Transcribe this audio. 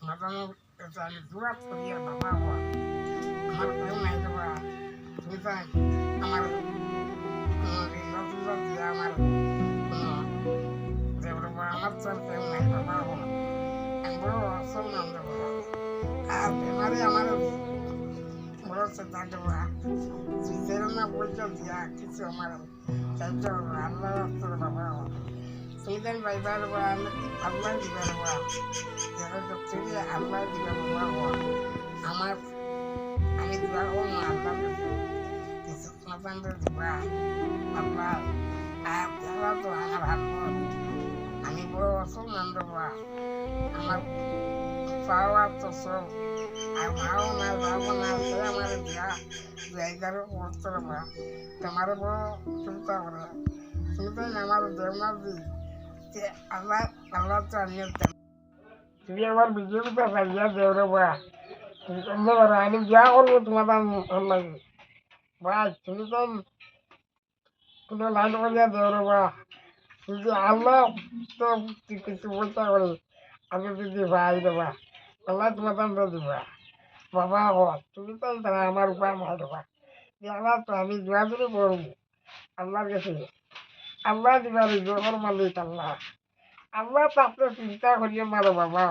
মাতানো আমি দূরাত করিয়া বাবা হওয়া আমার কেউ নাই দেবা তুমি তাই আমার নতুন দিয়া আমার দেবর আমার তো কেউ নাই বাবা হওয়া আমি বড় অসম্মান দেবো আর বেমারে আমার বড় চেষ্টা দেবো শীতের না বলছো দিয়া কিছু আমার চাইতে হবে আল্লাহ রাস্তার বাবা হওয়া সুইদান বাইবার বা আল্লাহ দিবার বা যারা ডক্টরি আল্লাহ দিবার বাবা হওয়া আমার আমি দিবার হো না আল্লাহ কিছু মাতান্ডে দিবা আল্লাহ আর যারা তো আমার আল্লাহ আমি বড় অসম্মান দেবা আমার পাওয়া তো সব আর মাও না যাবো না সে আমার দিয়া জায়গারও করতে পারবা তোমার বড় চিন্তা করে চিন্তা আমার দেবনাথ দিই আল্লাহ আল্লাহ তো আমি তুমি আমার বিজেপিটা সারিয়া দেও রে বা তুমি করতে পারো আমি যা করবো তোমার ভাল লাগে ভাই তুমি তো কোনো লাইন করিয়া দেও রে বা কিন্তু আল্লাহ তো কিছু বলতে পারি আমি যদি ভাই দেবা আল্লাহ তোমার দাম দিবা বাবা তুমি তো আমার উপায় নাই দেবা আল্লাহ তো আমি দোয়া করে করবো আল্লাহর কাছে আল্লাহ দিবার জোর মালিক আল্লাহ আল্লাহ তো আপনার চিন্তা করিয়ে মারো বাবা